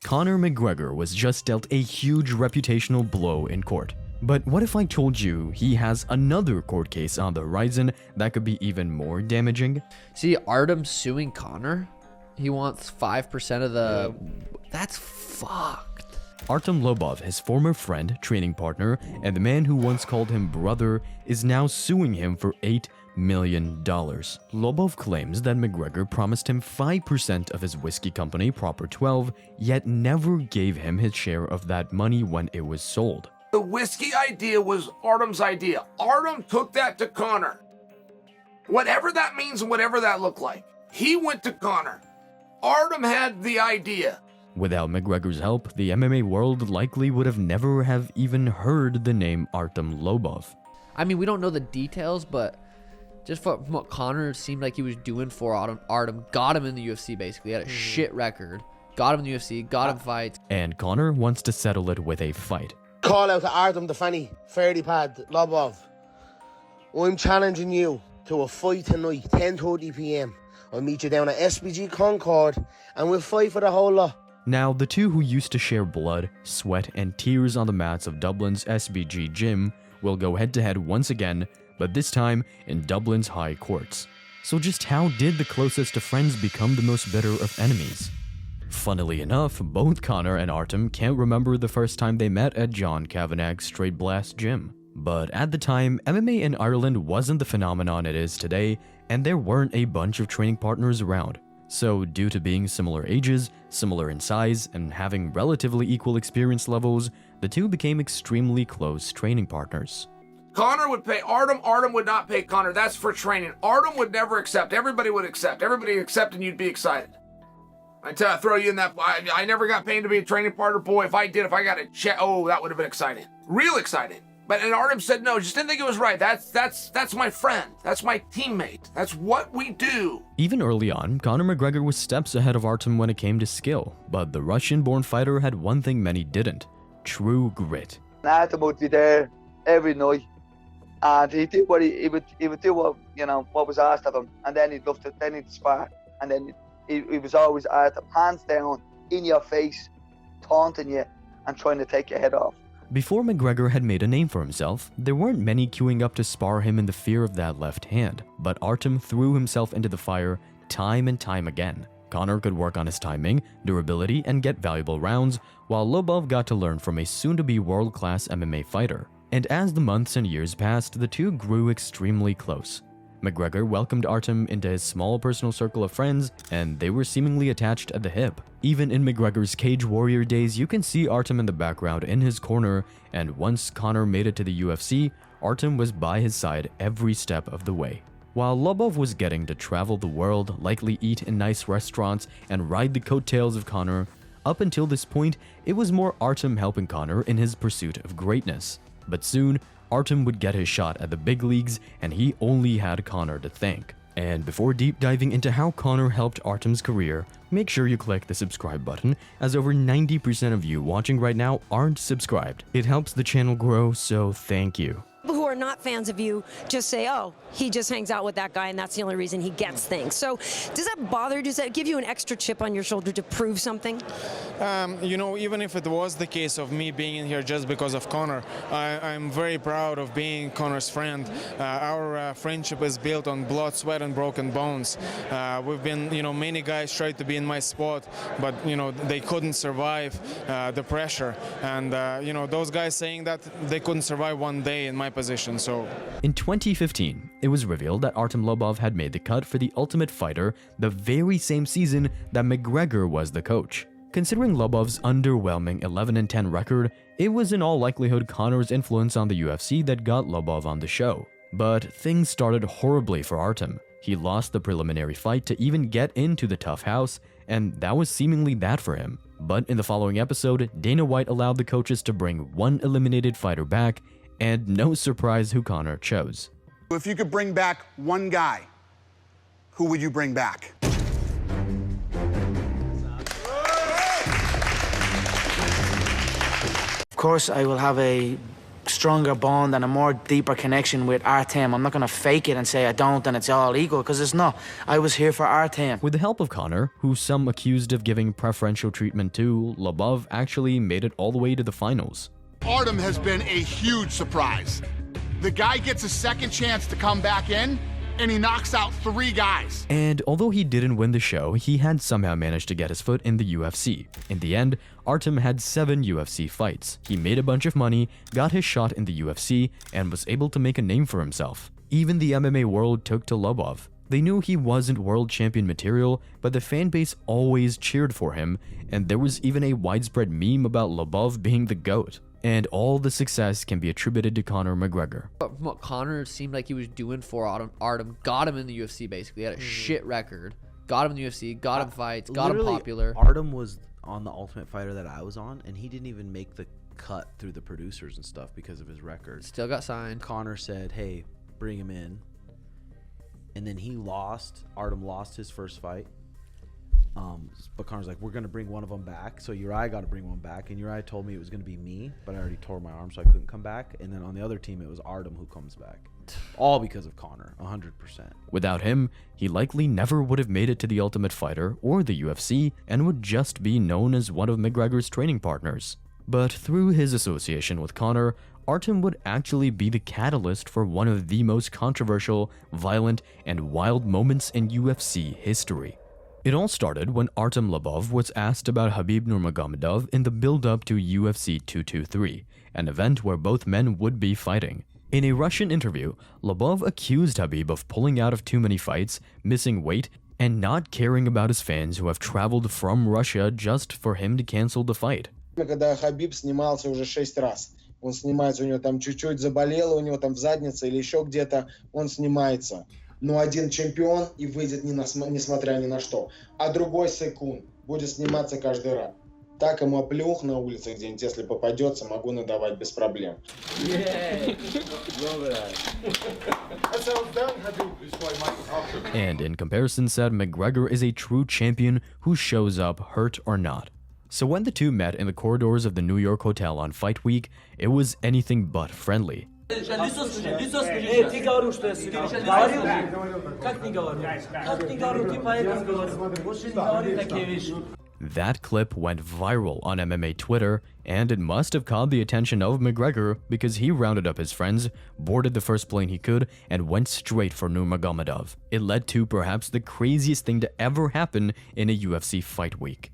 Conor McGregor was just dealt a huge reputational blow in court. But what if I told you he has another court case on the horizon that could be even more damaging? See, Artem suing Conor? He wants 5% of the... That's fucked. Artem Lobov, his former friend, training partner, and the man who once called him brother, is now suing him for $8 million. Lobov claims that McGregor promised him 5% of his whiskey company, Proper 12, yet never gave him his share of that money when it was sold. The whiskey idea was Artem's idea. Artem took that to Conor. Whatever that means and whatever that looked like. He went to Conor. Artem had the idea. Without McGregor's help, the MMA world likely would have never have even heard the name Artem Lobov. I mean, we don't know the details, but just from what Conor seemed like he was doing for Artem got him in the UFC basically. He had a shit record. Got him in the UFC, got him fights. And Conor wants to settle it with a fight. Call out to Artem the Fanny, Fairly Pad, Lobov. I'm challenging you to a fight tonight, 10:30 p.m. I'll meet you down at SBG Concord and we'll fight for the whole lot. Now, the two who used to share blood, sweat, and tears on the mats of Dublin's SBG gym will go head-to-head once again, but this time in Dublin's high courts. So just how did the closest of friends become the most bitter of enemies? Funnily enough, both Conor and Artem can't remember the first time they met at John Kavanagh's Straight Blast gym. But at the time, MMA in Ireland wasn't the phenomenon it is today, and there weren't a bunch of training partners around. So due to being similar ages, similar in size, and having relatively equal experience levels, the two became extremely close training partners. Conor would pay Artem. Artem would not pay Conor. That's for training. Artem would never accept. Everybody would accept. Everybody accept and you'd be excited. I tell you, throw you in that. I never got paid to be a training partner. Boy, if I got a check, oh, that would have been exciting. Real exciting. And Artem said no, just didn't think it was right. That's my friend. That's my teammate. That's what we do. Even early on, Conor McGregor was steps ahead of Artem when it came to skill, but the Russian-born fighter had one thing many didn't: true grit. Artem would be there every night, and he'd do what he would do what was asked of him, and then he'd spar, and then he was always Artem, hands down, in your face, taunting you and trying to take your head off. Before McGregor had made a name for himself, there weren't many queuing up to spar him in the fear of that left hand, but Artem threw himself into the fire time and time again. Conor could work on his timing, durability, and get valuable rounds, while Lobov got to learn from a soon-to-be world-class MMA fighter. And as the months and years passed, the two grew extremely close. McGregor welcomed Artem into his small personal circle of friends, and they were seemingly attached at the hip. Even in McGregor's Cage Warrior days, you can see Artem in the background in his corner, and once Conor made it to the UFC, Artem was by his side every step of the way. While Lobov was getting to travel the world, likely eat in nice restaurants, and ride the coattails of Conor, up until this point, it was more Artem helping Conor in his pursuit of greatness. But soon, Artem would get his shot at the big leagues, and he only had Conor to thank. And before deep diving into how Conor helped Artem's career, make sure you click the subscribe button, as over 90% of you watching right now aren't subscribed. It helps the channel grow, so thank you. Who are not fans of you just say, oh, he just hangs out with that guy and that's the only reason he gets things. So does that bother? Does that give you an extra chip on your shoulder to prove something? Even if it was the case of me being in here just because of Conor, I'm very proud of being Conor's friend. Our friendship is built on blood, sweat, and broken bones. We've been, many guys tried to be in my spot, but, they couldn't survive the pressure. And, those guys saying that they couldn't survive one day in my position, so. In 2015, it was revealed that Artem Lobov had made the cut for The Ultimate Fighter the very same season that McGregor was the coach. Considering Lobov's underwhelming 11-10 record, it was in all likelihood Conor's influence on the UFC that got Lobov on the show. But things started horribly for Artem. He lost the preliminary fight to even get into the Tough House, and that was seemingly that for him. But in the following episode, Dana White allowed the coaches to bring one eliminated fighter back, and no surprise who Conor chose. If you could bring back one guy, who would you bring back? Of course, I will have a stronger bond and a more deeper connection with Artem. I'm not going to fake it and say I don't and it's all equal, because it's not. I was here for Artem. With the help of Conor, who some accused of giving preferential treatment to, Lobov actually made it all the way to the finals. Artem has been a huge surprise. The guy gets a second chance to come back in, and he knocks out 3 guys. And although he didn't win the show, he had somehow managed to get his foot in the UFC. In the end, Artem had 7 UFC fights. He made a bunch of money, got his shot in the UFC, and was able to make a name for himself. Even the MMA world took to Lobov. They knew he wasn't world champion material, but the fan base always cheered for him, and there was even a widespread meme about Lobov being the GOAT. And all the success can be attributed to Conor McGregor. But what Conor seemed like he was doing for Artem got him in the UFC basically. He had a shit record. Got him in the UFC, got him fights, got him popular. Artem was on the Ultimate Fighter that I was on, and he didn't even make the cut through the producers and stuff because of his record. Still got signed. Conor said, hey, bring him in. And then he lost. Artem lost his first fight. But Conor's like, we're going to bring one of them back. So Uriah got to bring one back. And Uriah told me it was going to be me, but I already tore my arm, so I couldn't come back. And then on the other team, it was Artem who comes back. All because of Conor, 100%. Without him, he likely never would have made it to the Ultimate Fighter or the UFC and would just be known as one of McGregor's training partners. But through his association with Conor, Artem would actually be the catalyst for one of the most controversial, violent, and wild moments in UFC history. It all started when Artem Lobov was asked about Khabib Nurmagomedov in the build-up to UFC 223, an event where both men would be fighting. In a Russian interview, Lobov accused Khabib of pulling out of too many fights, missing weight, and not caring about his fans who have traveled from Russia just for him to cancel the fight. Когда Хабиб снимался уже 6 раз. Он снимается, у него там чуть-чуть заболело, у него там в заднице или еще где-то, он снимается. Но один чемпион и выйдет несмотря ни на что. А другой секунд будет сниматься каждый раз. Так ему оплюх на улице где-нибудь, если попадется, могу надавать без проблем. And in comparison said McGregor is a true champion who shows up hurt or not. So when the two met in the corridors of the New York hotel on Fight Week, it was anything but friendly. That clip went viral on MMA Twitter, and it must have caught the attention of McGregor because he rounded up his friends, boarded the first plane he could, and went straight for Nurmagomedov. It led to perhaps the craziest thing to ever happen in a UFC Fight Week.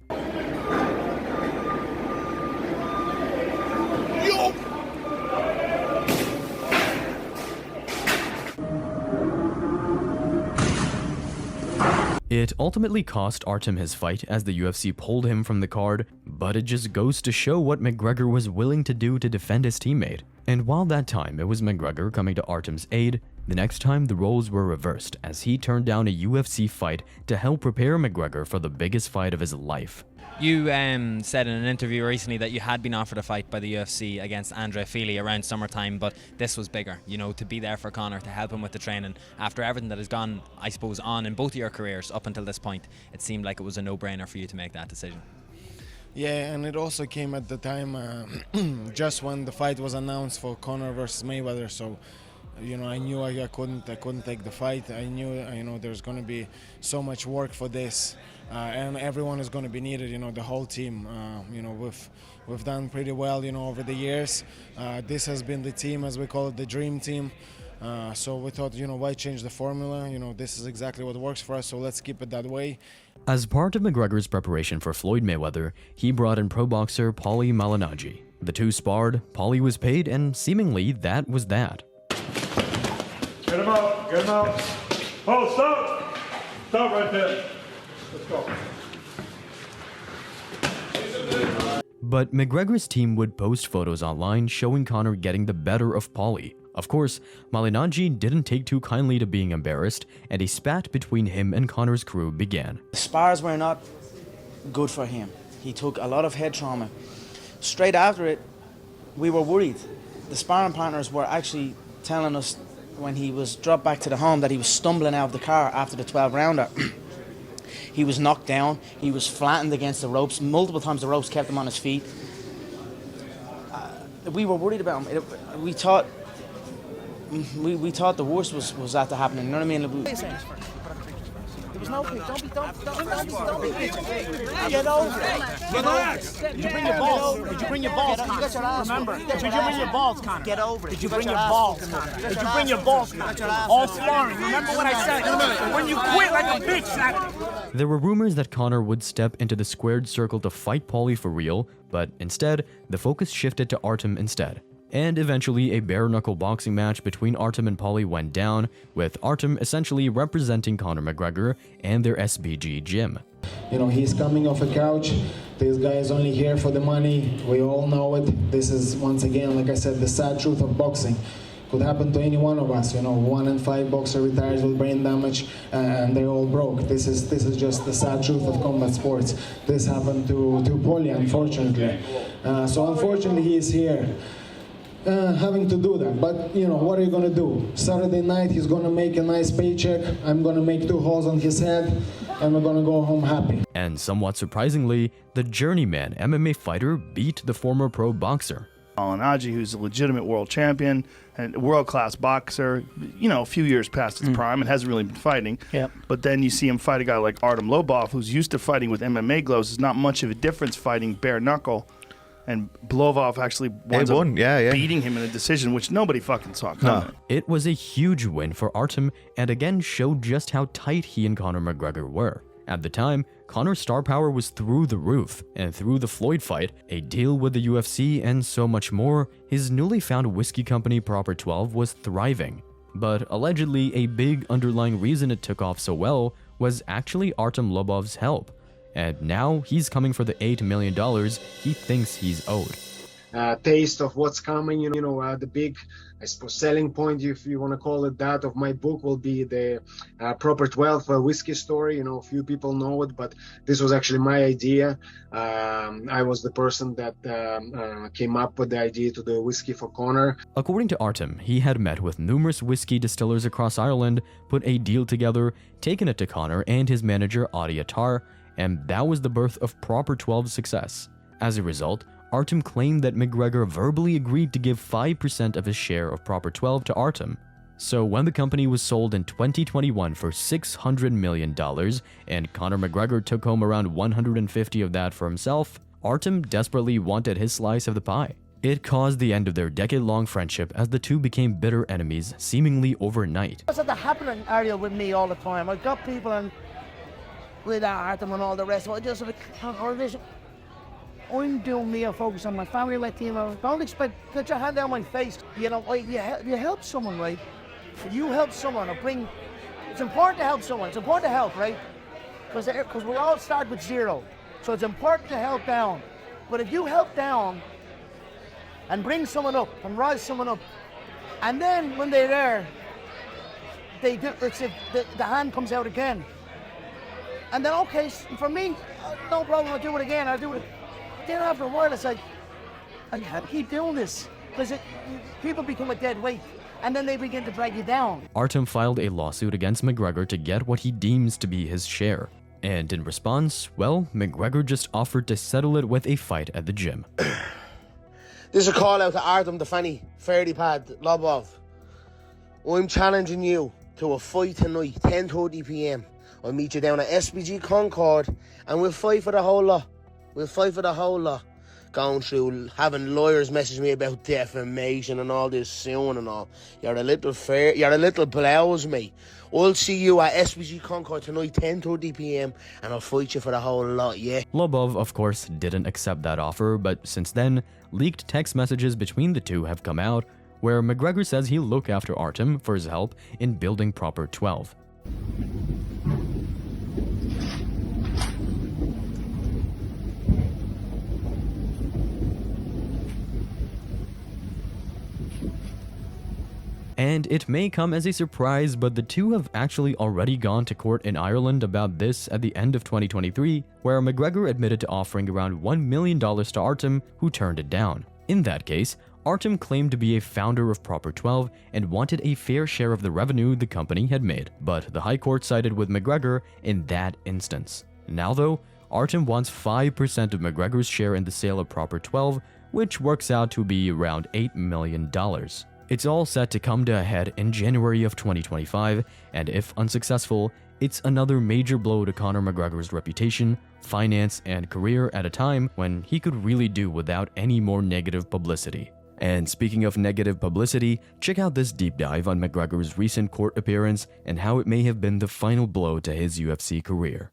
It ultimately cost Artem his fight as the UFC pulled him from the card, but it just goes to show what McGregor was willing to do to defend his teammate. And while that time it was McGregor coming to Artem's aid, the next time the roles were reversed as he turned down a UFC fight to help prepare McGregor for the biggest fight of his life. You said in an interview recently that you had been offered a fight by the UFC against Andre Fili around summertime, but this was bigger, you know, to be there for Conor, to help him with the training. After everything that has gone, I suppose, on in both of your careers up until this point, it seemed like it was a no-brainer for you to make that decision. Yeah, and it also came at the time just when the fight was announced for Conor versus Mayweather, so you know, I knew I couldn't take the fight. I knew, you know, there's going to be so much work for this, and everyone is going to be needed. You know, the whole team. You know, we've done pretty well, you know, over the years. This has been the team, as we call it, the dream team. So we thought, you know, why change the formula? You know, this is exactly what works for us, so let's keep it that way. As part of McGregor's preparation for Floyd Mayweather, he brought in pro boxer Paulie Malignaggi. The two sparred, Paulie was paid, and seemingly that was that. Get him out, get him out. Oh, stop! Stop right there. Let's go. But McGregor's team would post photos online showing Conor getting the better of Paulie. Of course, Malignaggi didn't take too kindly to being embarrassed, and a spat between him and Conor's crew began. The spars were not good for him. He took a lot of head trauma. Straight after it, we were worried. The sparring partners were actually telling us when he was dropped back to the home that he was stumbling out of the car after the 12-rounder. He was knocked down. He was flattened against the ropes. Multiple times the ropes kept him on his feet. we were worried about him. We thought the worst was after happening. You know what I mean? There was no don't be get over it. Relax. Did you bring your balls? Did you bring your balls? Remember? Did you bring your balls, Conor? Get over it. Did you bring your balls? Did you bring your balls, Conor? All sparring. Remember what I said? When you quit like a bitch, There were rumors that Conor would step into the squared circle to fight Paulie for real, but instead, the focus shifted to Artem instead. And eventually, a bare-knuckle boxing match between Artem and Paulie went down, with Artem essentially representing Conor McGregor and their SBG gym. You know, he's coming off a couch. This guy is only here for the money. We all know it. This is, once again, like I said, the sad truth of boxing. Could happen to any one of us. You know, 1 in 5 boxer retires with brain damage, and they're all broke. This is just the sad truth of combat sports. This happened to Paulie, unfortunately. So unfortunately, he is here. Having to do that, but you know, what are you gonna do? Saturday night he's gonna make a nice paycheck, I'm gonna make 2 holes on his head, and we're gonna go home happy. And somewhat surprisingly, the journeyman MMA fighter beat the former pro boxer. Malignaggi, who's a legitimate world champion and a world-class boxer, you know, a few years past his prime and hasn't really been fighting. Yep. But then you see him fight a guy like Artem Lobov, who's used to fighting with MMA gloves. There's not much of a difference fighting bare knuckle. And Lobov actually winds up beating him in a decision, which nobody fucking saw coming. It was a huge win for Artem, and again showed just how tight he and Conor McGregor were. At the time, Conor's star power was through the roof, and through the Floyd fight, a deal with the UFC, and so much more, his newly found whiskey company Proper 12 was thriving. But allegedly, a big underlying reason it took off so well was actually Artem Lobov's help. And now he's coming for the $8 million he thinks he's owed. Taste of what's coming, you know, the big, I suppose, selling point, if you want to call it that, of my book will be the Proper 12 whiskey story. You know, few people know it, but this was actually my idea. I was the person that came up with the idea to do whiskey for Conor. According to Artem, he had met with numerous whiskey distillers across Ireland, put a deal together, taken it to Conor and his manager Adi Attar, and that was the birth of Proper 12's success. As a result, Artem claimed that McGregor verbally agreed to give 5% of his share of Proper 12 to Artem. So when the company was sold in 2021 for $600 million, and Conor McGregor took home around 150 of that for himself, Artem desperately wanted his slice of the pie. It caused the end of their decade-long friendship as the two became bitter enemies seemingly overnight. What's happening, Ariel, with me all the time? I've got people and with Artem and all the rest of it, just I'm doing me, I focus on my family, my team. Don't expect, put your hand down my face. You know, you help someone, right? If you help someone, it's important to help someone. It's important to help, right? Because we all start with 0. So it's important to help down. But if you help down and bring someone up and rise someone up, and then when they're there, they do, it's if the hand comes out again. And then, okay, for me, no problem, I'll do it again, I'll do it. Then after a while, it's like, I can't keep doing this. Because people become a dead weight, and then they begin to drag you down. Artem filed a lawsuit against McGregor to get what he deems to be his share. And in response, well, McGregor just offered to settle it with a fight at the gym. This is a call out to Artem the Fanny, Fairly Pad, Lobov. I'm challenging you to a fight tonight, 10:30 p.m. I'll meet you down at SBG Concord, and we'll fight for the whole lot. Going through, having lawyers message me about defamation and all this suing and all. You're a little blouse, mate. I'll see you at SBG Concord tonight, 10:30 p.m, and I'll fight you for the whole lot, yeah? Lobov, of course, didn't accept that offer, but since then, leaked text messages between the two have come out, where McGregor says he'll look after Artem for his help in building Proper 12. And it may come as a surprise, but the two have actually already gone to court in Ireland about this at the end of 2023, where McGregor admitted to offering around $1 million to Artem, who turned it down. In that case, Artem claimed to be a founder of Proper 12 and wanted a fair share of the revenue the company had made, but the High Court sided with McGregor in that instance. Now though, Artem wants 5% of McGregor's share in the sale of Proper 12, which works out to be around $8 million. It's all set to come to a head in January of 2025, and if unsuccessful, it's another major blow to Conor McGregor's reputation, finance, and career at a time when he could really do without any more negative publicity. And speaking of negative publicity, check out this deep dive on McGregor's recent court appearance and how it may have been the final blow to his UFC career.